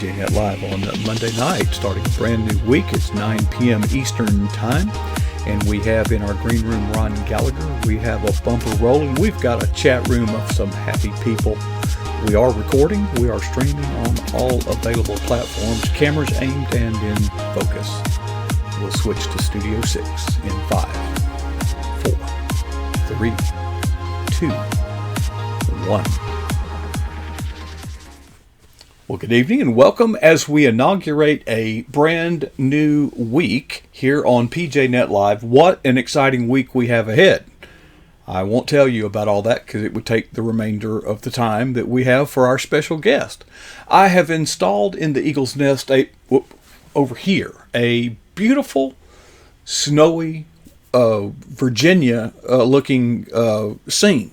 PJNet Live on Monday night, starting a brand new week. It's 9 p.m. Eastern Time, and we have in our green room Ron Gallagher. We have a bumper rolling. We've got a chat room of some happy people. We are recording. We are streaming on all available platforms. Cameras aimed and in focus. We'll switch to Studio 6 in 5, 4, 3, 2, 1. Well, good evening and welcome as we inaugurate a brand new week here on PJNet Live. What an exciting week we have ahead. I won't tell you about all that because it would take the remainder of the time that we have for our special guest. I have installed in the Eagle's Nest over here a beautiful, snowy Virginia looking scene.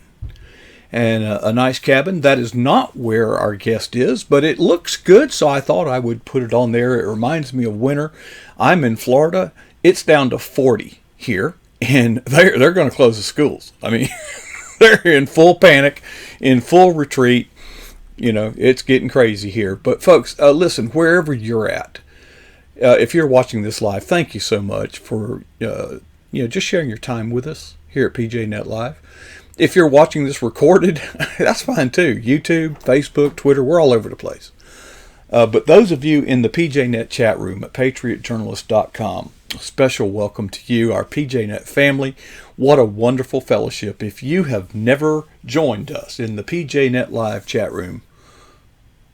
And a nice cabin. That is not where our guest is, but it looks good, so I thought I would put it on there. It reminds me of winter. I'm in Florida. It's down to 40 here, and they're going to close the schools. I mean, they're in full panic, in full retreat. You know, it's getting crazy here. But folks, listen, wherever you're at, if you're watching this live, thank you so much for just sharing your time with us here at PJNet Live. If you're watching this recorded, that's fine too. YouTube, Facebook, Twitter, we're all over the place. But those of you in the PJNet chat room at patriotjournalist.com, a special welcome to you, our PJNet family. What a wonderful fellowship. If you have never joined us in the PJNet Live chat room,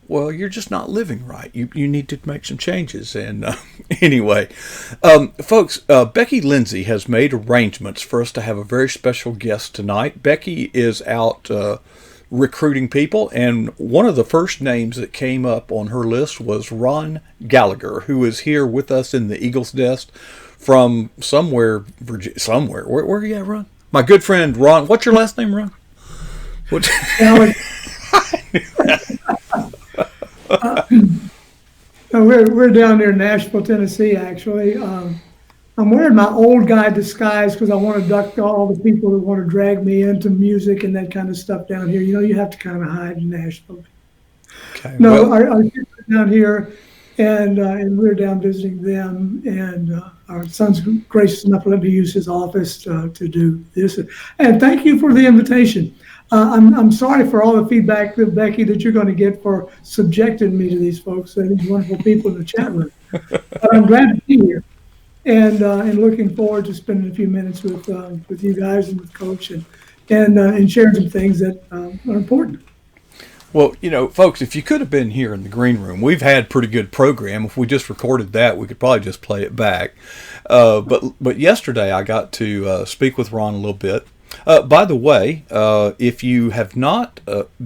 well, you're just not living right. You need to make some changes. And anyway, folks, Becky Lindsay has made arrangements for us to have a very special guest tonight. Becky is out recruiting people, and one of the first names that came up on her list was Ron Gallagher, who is here with us in the Eagle's Nest from somewhere, Virginia, somewhere. Where are you at, Ron? My good friend Ron. What's your last name, Ron? We're down near Nashville, Tennessee, actually. I'm wearing my old guy disguise because I want to duck all the people that want to drag me into music and that kind of stuff down here. You know, you have to kind of hide in Nashville. Okay, no, our kids are down here, and we're down visiting them. And our son's gracious enough to let me use his office to do this. And thank you for the invitation. I'm sorry for all the feedback, Becky, that you're going to get for subjecting me to these folks, these wonderful people in the chat room. But I'm glad to be here, and looking forward to spending a few minutes with you guys and with Coach and sharing some things that are important. Well, you know, folks, if you could have been here in the green room, we've had pretty good program. If we just recorded that, we could probably just play it back. But yesterday I got to speak with Ron a little bit. By the way, if you have not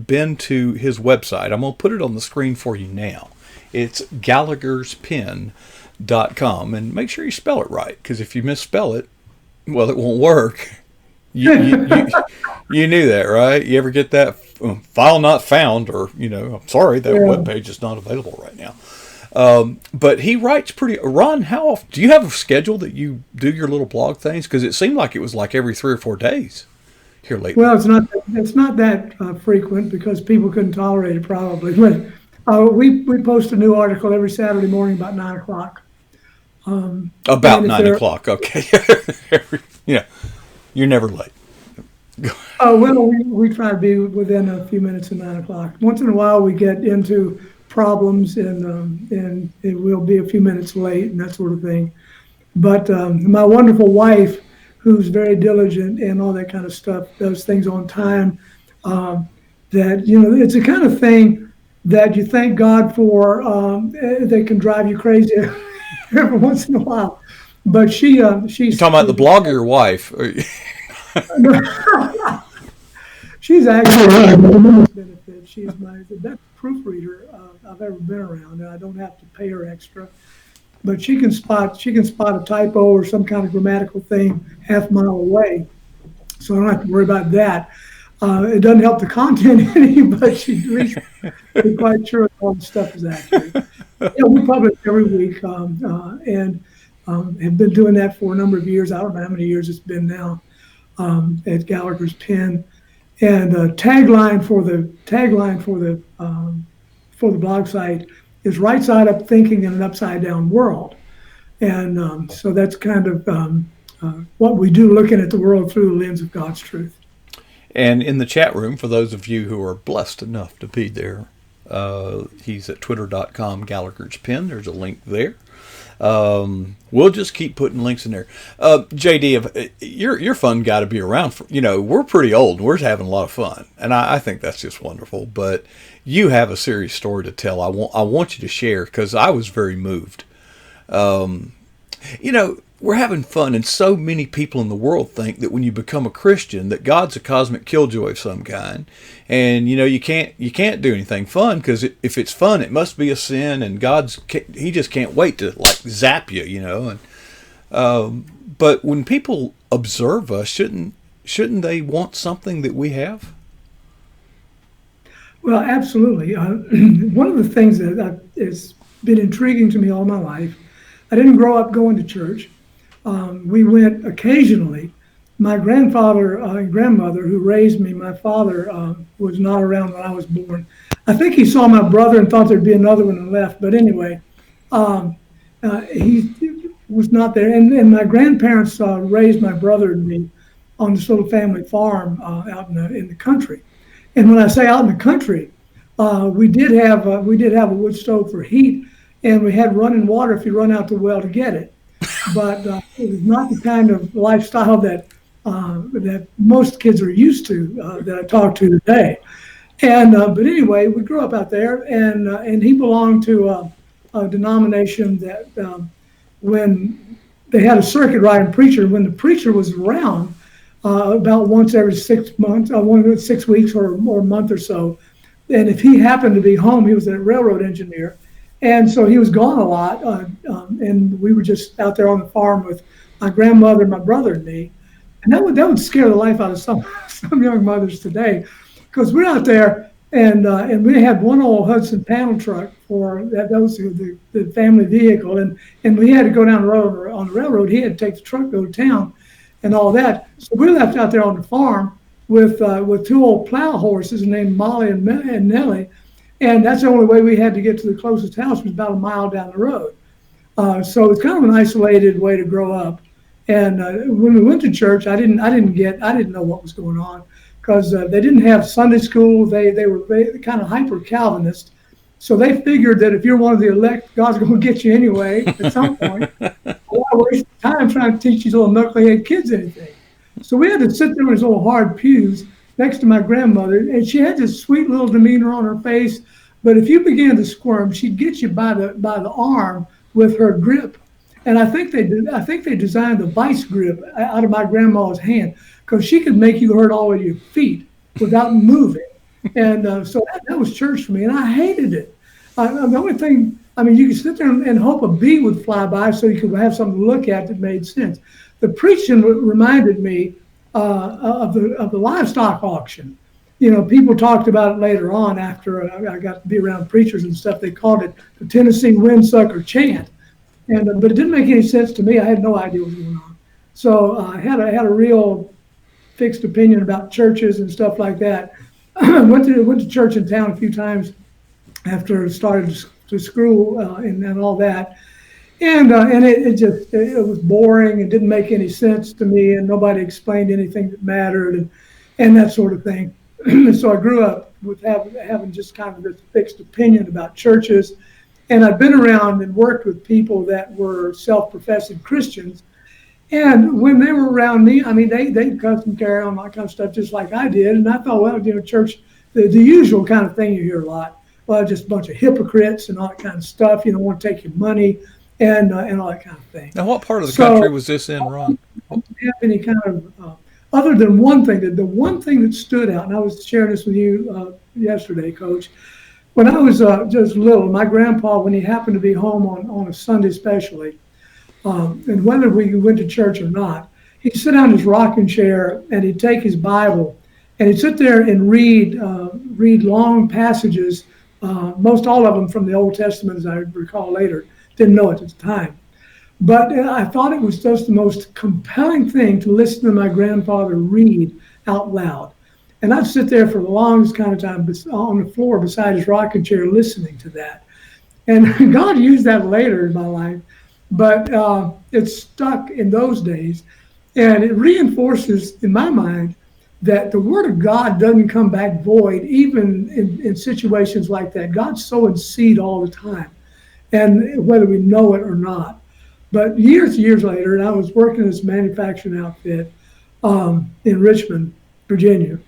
been to his website, I'm going to put it on the screen for you now. It's gallagherspen.com, and make sure you spell it right, because if you misspell it, well, it won't work. You knew that, right? You ever get that file not found, or, I'm sorry, that webpage is not available right now. But he writes Ron, how often do you have a schedule that you do your little blog things? Because it seemed like it was like every 3 or 4 days here lately. Well, it's not that frequent because people couldn't tolerate it probably. But we post a new article every Saturday morning about 9 o'clock. About 9 o'clock, okay. Yeah, you're never late. Well, we try to be within a few minutes of 9 o'clock. Once in a while, we get into problems and it will be a few minutes late and that sort of thing. But my wonderful wife, who's very diligent and all that kind of stuff, does things on time. It's the kind of thing that you thank God for. That can drive you crazy every once in a while. But she's talking about the blog or your wife? She's actually benefit. She's the best proofreader I've ever been around, and I don't have to pay her extra. But she can spot a typo or some kind of grammatical thing half a mile away, so I don't have to worry about that. It doesn't help the content any, but she's at least quite sure all the stuff is accurate. We publish every week, and have been doing that for a number of years. I don't know how many years it's been now at Gallagher's Pen. And tagline for the blog site is right side up thinking in an upside down world. And so that's kind of what we do, looking at the world through the lens of God's truth. And in the chat room, for those of you who are blessed enough to be there, he's at twitter.com, Gallagher's Pen. There's a link there. We'll just keep putting links in there. JD, you're fun guy to be around. We're pretty old. We're having a lot of fun. And I think that's just wonderful. But you have a serious story to tell. I want you to share, because I was very moved. We're having fun, and so many people in the world think that when you become a Christian, that God's a cosmic killjoy of some kind, and you can't do anything fun, because if it's fun, it must be a sin, and he just can't wait to zap you, And but when people observe us, shouldn't they want something that we have? Well, absolutely. One of the things that has been intriguing to me all my life, I didn't grow up going to church. We went occasionally. My grandfather and grandmother who raised me, my father was not around when I was born. I think he saw my brother and thought there'd be another one and left. But anyway, he was not there. And my grandparents raised my brother and me on this little family farm out in the country. And when I say out in the country, we did have a wood stove for heat, and we had running water if you run out the well to get it. But it was not the kind of lifestyle that most kids are used to that I talk to today. And but anyway, we grew up out there, and he belonged to a denomination that when they had a circuit riding preacher, when the preacher was around about once every 6 months, 6 weeks or a month or so, and if he happened to be home, he was a railroad engineer. And so he was gone a lot, and we were just out there on the farm with my grandmother, my brother, and me. And that would scare the life out of some young mothers today, because we're out there, and we had one old Hudson panel truck for that was the family vehicle, and we had to go down the road on the railroad. He had to take the truck, go to town, and all that. So we were left out there on the farm with two old plow horses named Molly and Nellie. And that's the only way we had to get to the closest house, was about a mile down the road. So it's kind of an isolated way to grow up. And when we went to church, I didn't know what was going on, because they didn't have Sunday school. They were kind of hyper Calvinist. So they figured that if you're one of the elect, God's going to get you anyway at some point. Why waste time trying to teach these little knucklehead kids anything? So we had to sit there in these little hard pews next to my grandmother, and she had this sweet little demeanor on her face, but if you began to squirm, she'd get you by the arm with her grip. And I think they designed a vice grip out of my grandma's hand, because she could make you hurt all of your feet without moving. And so that was church for me, and I hated it. The only thing, you could sit there and hope a bee would fly by so you could have something to look at that made sense. The preaching reminded me of the livestock auction. People talked about it later on after I got to be around preachers and stuff. They called it the Tennessee Windsucker Chant, but it didn't make any sense to me. I had no idea what was going on. So I had a real fixed opinion about churches and stuff like that. went to church in town a few times after I started to school and all that. And it was boring and didn't make any sense to me, and nobody explained anything that mattered and that sort of thing. So I grew up with having just kind of this fixed opinion about churches, and I've been around and worked with people that were self-professing Christians. And when they were around me, they custom carry on that kind of stuff just like I did. And I thought, well, church, the usual kind of thing you hear a lot. Well, just a bunch of hypocrites and all that kind of stuff. Want to take your money and all that kind of thing. Now, what part of the country was this in, Ron? I don't have any kind of, other than one thing, the one thing that stood out, and I was sharing this with you yesterday, Coach. When I was just little, my grandpa, when he happened to be home on a Sunday especially, and whether we went to church or not, he'd sit down in his rocking chair and he'd take his Bible and he'd sit there and read long passages, most all of them from the Old Testament, as I recall later. Didn't know it at the time. But I thought it was just the most compelling thing to listen to my grandfather read out loud. And I'd sit there for the longest kind of time on the floor beside his rocking chair listening to that. And God used that later in my life, but it stuck in those days. And it reinforces in my mind that the word of God doesn't come back void, even in situations like that. God's sowing seed all the time, and whether we know it or not. But years later, and I was working in this manufacturing outfit in Richmond, Virginia,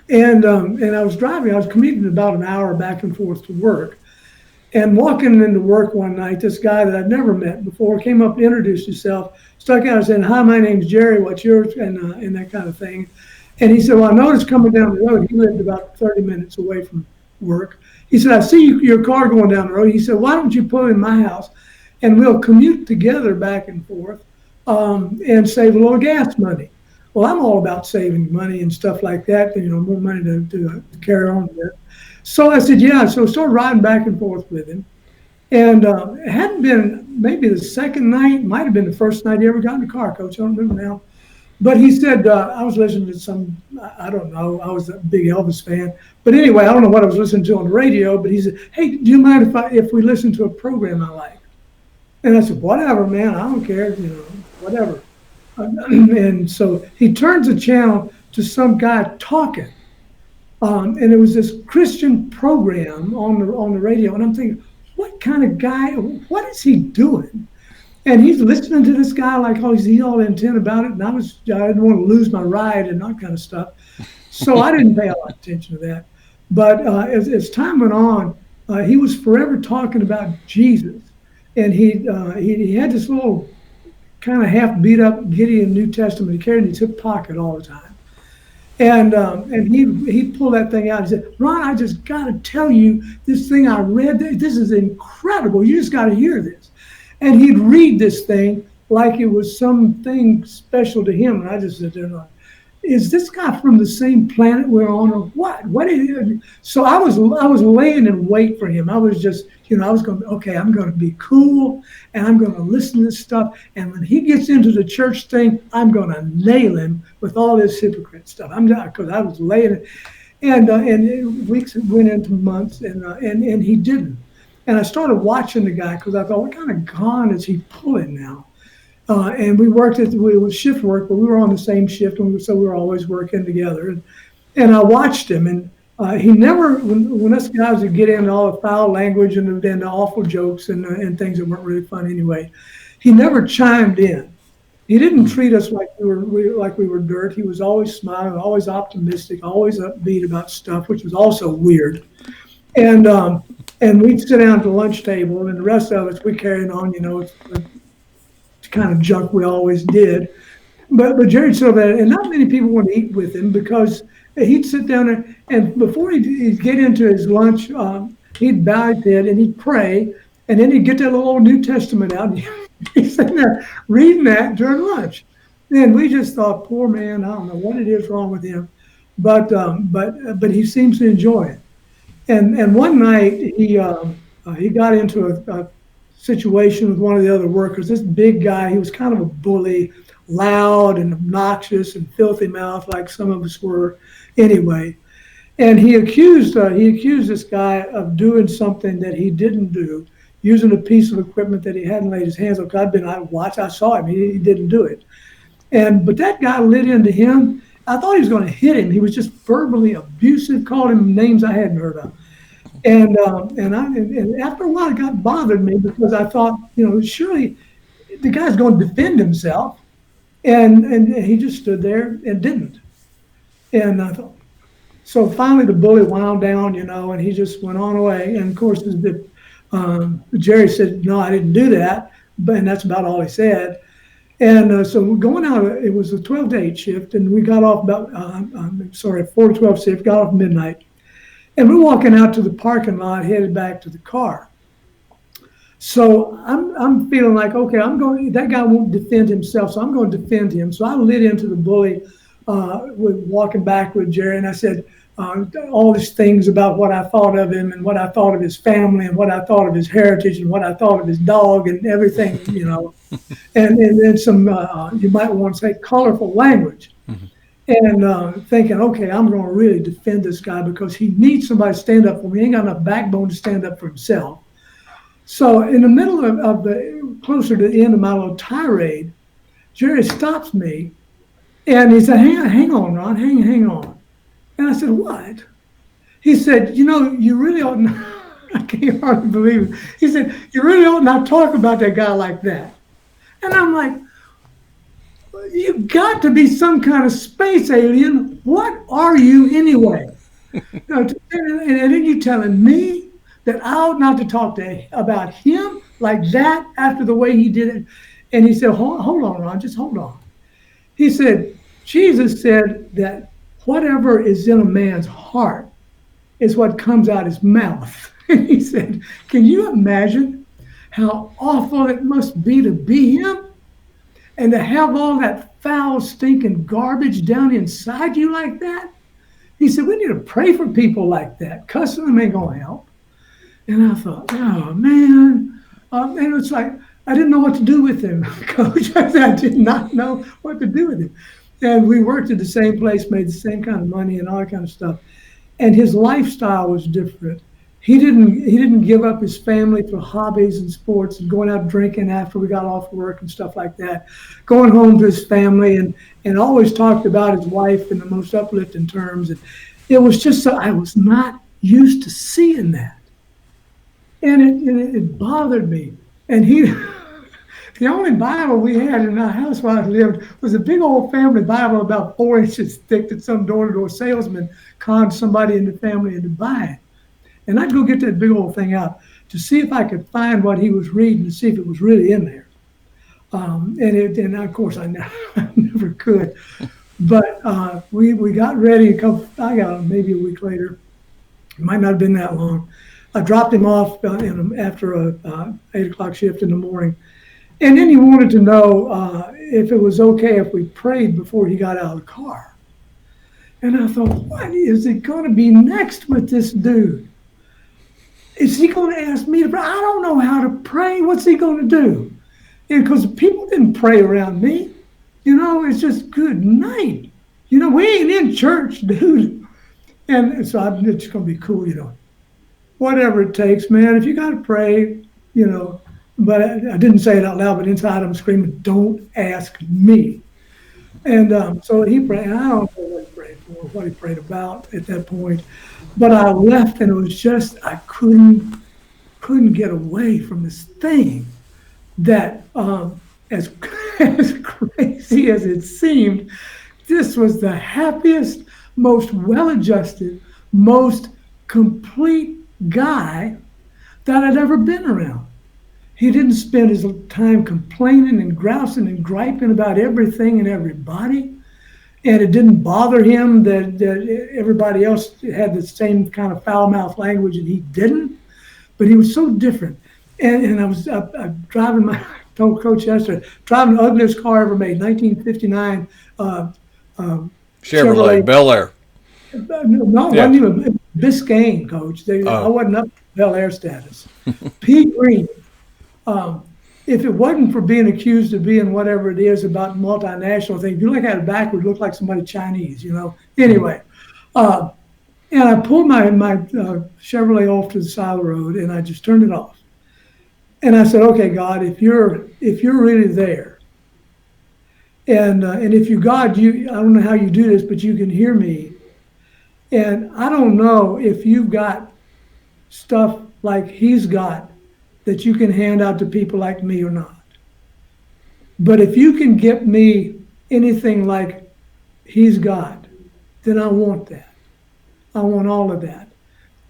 and I was driving. I was commuting about an hour back and forth to work, and walking into work one night, this guy that I'd never met before came up and introduced himself, stuck out and said, "Hi, my name's Jerry. What's yours?" And that kind of thing. And he said, "Well, I noticed coming down the road." He lived about 30 minutes away from work. He said, "I see your car going down the road." He said, "Why don't you pull in my house, and we'll commute together back and forth, and save a little gas money." Well, I'm all about saving money and stuff like that. More money to carry on with. So I said, "Yeah." So I started riding back and forth with him. And it hadn't been maybe the second night, might have been the first night he ever got in the car, Coach. I don't remember now. But he said, I was listening to I don't know, I was a big Elvis fan. But anyway, I don't know what I was listening to on the radio, but he said, "Hey, do you mind if we listen to a program I like?" And I said, "Whatever, man, I don't care, whatever." And so he turns the channel to some guy talking. And it was this Christian program on the radio. And I'm thinking, what kind of guy, what is he doing? And he's listening to this guy like, oh, he's all intent about it. And I didn't want to lose my ride and that kind of stuff. So I didn't pay a lot of attention to that. But as time went on, he was forever talking about Jesus. And he had this little kind of half beat up Gideon New Testament he carried in his hip pocket all the time. And he pulled that thing out and said, "Ron, I just got to tell you this thing I read. This is incredible. You just got to hear this." And he'd read this thing like it was something special to him. And I just said, "Is this guy from the same planet we're on, or what? What is it?" So I was laying in wait for him. I was just, I was going, okay, I'm going to be cool, and I'm going to listen to this stuff. And when he gets into the church thing, I'm going to nail him with all this hypocrite stuff. I'm not, because I was laying it, and weeks went into months, and he didn't. And I started watching the guy because I thought, what kind of con is he pulling now? And we was shift work, but we were on the same shift, and so we were always working together. And I watched him, and he never, when us guys would get into all the foul language and the awful jokes and things that weren't really fun anyway, he never chimed in. He didn't treat us like we were dirt. He was always smiling, always optimistic, always upbeat about stuff, which was also weird. And we'd sit down at the lunch table, and the rest of us, we carried on, it's kind of junk we always did. But Jerry said that, and not many people want to eat with him because he'd sit down there, and before he'd get into his lunch, he'd bow his head and he'd pray, and then he'd get that little old New Testament out, and he's sitting there reading that during lunch. And we just thought, poor man, I don't know what it is wrong with him, but he seems to enjoy it. And one night he got into a situation with one of the other workers. This big guy, he was kind of a bully, loud and obnoxious and filthy mouth like some of us were anyway. And he accused this guy of doing something that he didn't do, using a piece of equipment that he hadn't laid his hands on. I saw him, he didn't do it. But that guy lit into him. I thought he was going to hit him. He was just verbally abusive, called him names I hadn't heard of. And after a while, it got bothered me because I thought, surely the guy's going to defend himself, and he just stood there and didn't. And I thought, so finally the bully wound down, and he just went on away. And of course, Jerry said, "No, I didn't do that," and that's about all he said. And so we're going out. It was a 12 to 8 shift, and we got off 4 to 12 shift, got off midnight. And we're walking out to the parking lot, headed back to the car. So I'm feeling like, okay, that guy won't defend himself, so I'm going to defend him. So I lit into the bully walking back with Jerry, and I said all these things about what I thought of him and what I thought of his family and what I thought of his heritage and what I thought of his dog and everything, and then some, you might want to say, colorful language. Mm-hmm. And thinking, okay, I'm going to really defend this guy because he needs somebody to stand up for him. He ain't got enough backbone to stand up for himself. So in the middle of the, closer to the end of my little tirade, Jerry stops me and he said, hang on, Ron, hang on. And I said, what? He said, you really ought not, I can't hardly believe it. He said, you really ought not talk about that guy like that. And I'm like, you got to be some kind of space alien. What are you anyway? And then you telling me that I ought not to talk about him like that after the way he did it. And he said, hold on, Ron, just hold on. He said, Jesus said that whatever is in a man's heart is what comes out his mouth. And he said, can you imagine how awful it must be him? And to have all that foul, stinking garbage down inside you like that? He said, we need to pray for people like that. Cussing them ain't going to help. And I thought, oh, man. And it's like, I didn't know what to do with him, Coach. I did not know what to do with him. And we worked at the same place, made the same kind of money and all that kind of stuff. And his lifestyle was different. He didn't give up his family for hobbies and sports and going out drinking after we got off work and stuff like that. Going home to his family and always talked about his wife in the most uplifting terms. And it was just so I was not used to seeing that. And it bothered me. And the only Bible we had in our house where I lived was a big old family Bible about 4 inches thick that some door-to-door salesman conned somebody in the family into buying. And I'd go get that big old thing out to see if I could find what he was reading to see if it was really in there. And of course I never could. But we got ready I got him maybe a week later. It might not have been that long. I dropped him off after a 8 o'clock shift in the morning. And then he wanted to know if it was okay if we prayed before he got out of the car. And I thought, what is it going to be next with this dude? Is he going to ask me to pray? I don't know how to pray. What's he going to do? Because people didn't pray around me. It's just good night. We ain't in church, dude. And so it's going to be cool, whatever it takes, man. If you got to pray, but I didn't say it out loud, but inside I'm screaming, don't ask me. And so he prayed. And I don't know what he prayed for, what he prayed about at that point. But I left, and it was just I couldn't get away from this thing that, as crazy as it seemed, this was the happiest, most well-adjusted, most complete guy that I'd ever been around. He didn't spend his time complaining and grousing and griping about everything and everybody. And it didn't bother him that everybody else had the same kind of foul-mouthed language and he didn't. But he was so different. And I was driving I told Coach yesterday, driving the ugliest car ever made, 1959 Chevrolet Bel Air. No, it wasn't even Biscayne, Coach. I wasn't up to Bel Air status. Pete Green. If it wasn't for being accused of being whatever it is about multinational things, if you look at it backward, it looked like somebody Chinese, Anyway, and I pulled my Chevrolet off to the side of the road, and I just turned it off. And I said, okay, God, if you're really there, and if you, God, I don't know how you do this, but you can hear me. And I don't know if you've got stuff like he's got that you can hand out to people like me or not. But if you can get me anything like he's got, then I want that. I want all of that.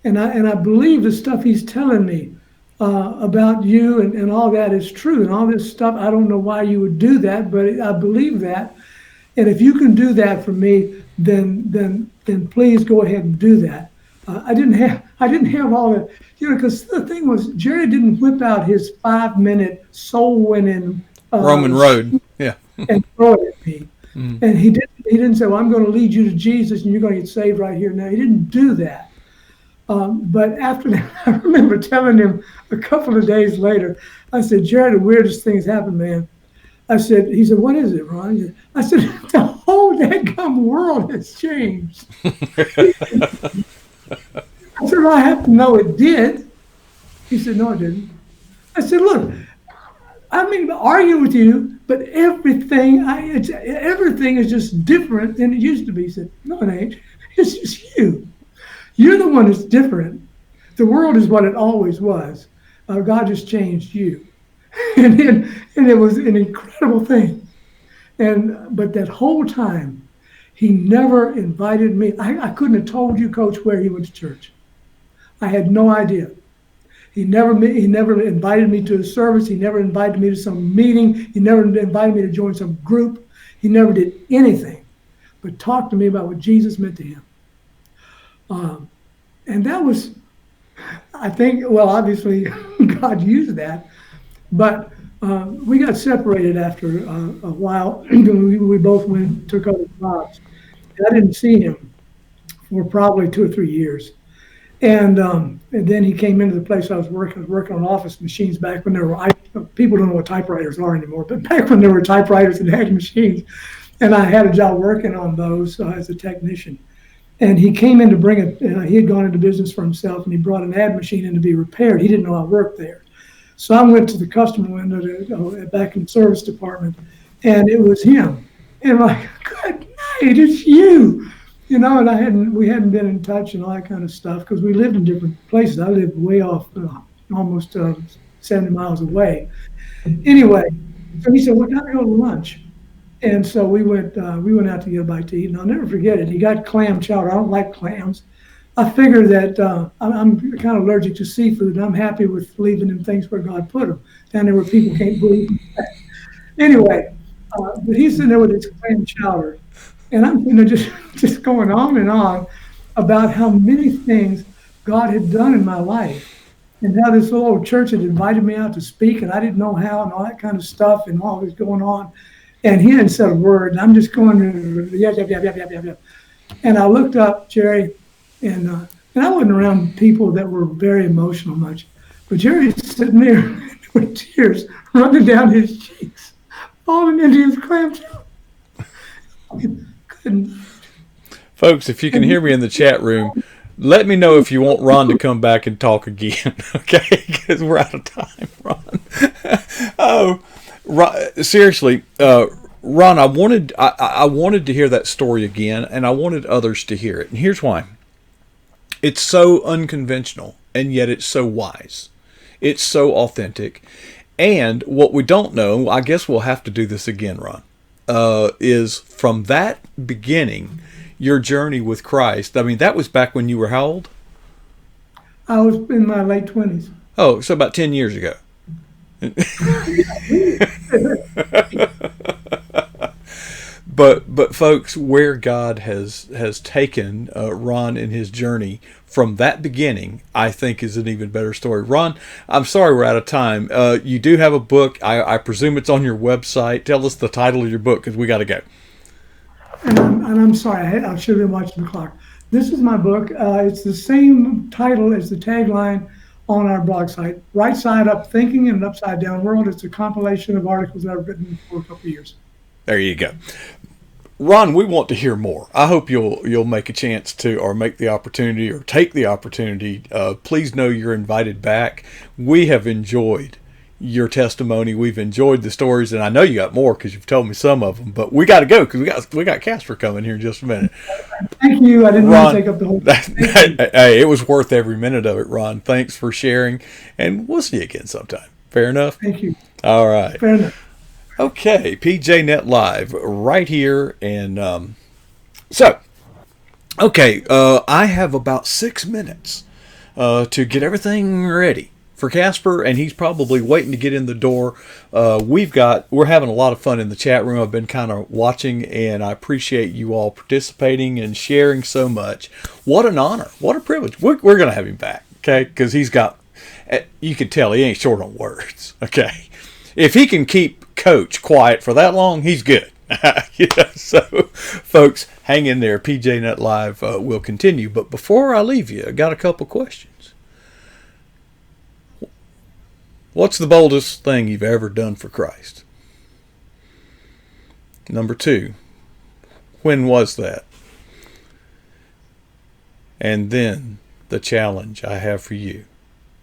And I believe the stuff he's telling me about you and all that is true. And all this stuff, I don't know why you would do that, but I believe that. And if you can do that for me, then please go ahead and do that. I didn't have all the, because the thing was, Jerry didn't whip out his 5-minute soul-winning Roman Road, yeah, and throw it at me. And he didn't say, well, I'm going to lead you to Jesus and you're going to get saved right here now. He didn't do that. But after that, I remember telling him a couple of days later, I said, Jerry, the weirdest thing's happened, man. He said, what is it, Ron? I said, the whole dadgum world has changed. I said, well, I have to know it did. He said, no, it didn't. I said, look, I mean, argue with you, but everything is just different than it used to be. He said, no, it ain't. It's just you. You're the one that's different. The world is what it always was. God just changed you, and it was an incredible thing. But that whole time, he never invited me. I couldn't have told you, Coach, where he went to church. I had no idea. He never invited me to a service. He never invited me to some meeting. He never invited me to join some group. He never did anything but talk to me about what Jesus meant to him. And that was, I think, well, obviously God used that, but we got separated after a while. We both took other jobs. I didn't see him for probably 2 or 3 years. And then he came into the place I was working. I was working on office machines back when there were, people don't know what typewriters are anymore, but back when there were typewriters and had machines. And I had a job working on those as a technician. And he came in to bring it. He had gone into business for himself, and he brought an ad machine in to be repaired. He didn't know I worked there. So I went to the customer window back in the service department, and it was him. And I'm like, good night, it's you. And we hadn't been in touch and all that kind of stuff because we lived in different places. I lived way off, almost 70 miles away. Anyway, so he said, "We're going to go to lunch." And so we went out to get a bite to eat. And I'll never forget it. He got clam chowder. I don't like clams. I figured that I'm kind of allergic to seafood, and I'm happy with leaving them things where God put them, down there where people can't breathe. Anyway, but he's sitting there with his clam chowder. And I'm just going on and on about how many things God had done in my life and how this little old church had invited me out to speak and I didn't know how and all that kind of stuff and all was going on. And he hadn't said a word. And I'm just going, yeah, yeah, yeah, yeah, yeah, yeah, yeah. And I looked up, Jerry, and I wasn't around people that were very emotional much. But Jerry's sitting there with tears running down his cheeks, falling into his clam chowder. Folks, if you can hear me in the chat room, let me know if you want Ron to come back and talk again, okay? Because we're out of time, Ron. Oh, Ron, seriously, Ron, I wanted to hear that story again, and I wanted others to hear it. And here's why. It's so unconventional, and yet it's so wise. It's so authentic. And what we don't know, I guess we'll have to do this again, Ron, is from that beginning, your journey with Christ. I mean, that was back when you were how old? I was in my late 20s. Oh, so about 10 years ago. But folks, where God has taken Ron in his journey from that beginning, I think is an even better story. Ron, I'm sorry we're out of time. You do have a book. I presume it's on your website. Tell us the title of your book because we got to go. And I'm sorry, I should have been watching the clock. This is my book. It's the same title as the tagline on our blog site, Right Side Up Thinking in an Upside Down World. It's a compilation of articles that I've written for a couple of years. There you go. Ron, we want to hear more. I hope you'll make a chance to, or make the opportunity, or take the opportunity. Please know you're invited back. We have enjoyed your testimony. We've enjoyed the stories, and I know you got more because you've told me some of them. But we got to go because we got Casper coming here in just a minute. Thank you. I didn't want to take up the whole. Hey, it was worth every minute of it, Ron. Thanks for sharing, and we'll see you again sometime. Fair enough. Thank you. All right. Fair enough. Okay, PJ Net Live right here, and I have about 6 minutes to get everything ready for Casper, and he's probably waiting to get in the door. We're having a lot of fun in the chat room. I've been kind of watching, and I appreciate you all participating and sharing so much. What an honor! What a privilege! We're going to have him back, okay? Because he's got, you can tell he ain't short on words, okay? If he can keep Coach quiet for that long, he's good. So, folks, hang in there. PJ Net Live will continue. But before I leave you, I got a couple questions. What's the boldest thing you've ever done for Christ? Number 2, when was that? And then the challenge I have for you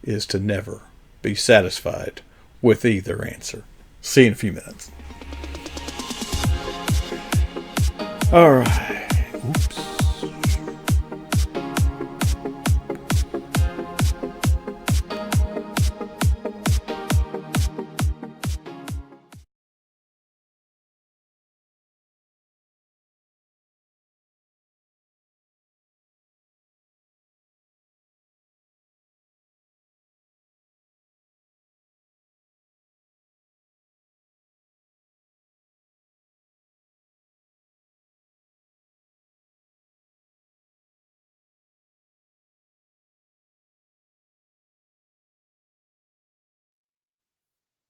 is to never be satisfied with either answer. See you in a few minutes. All right.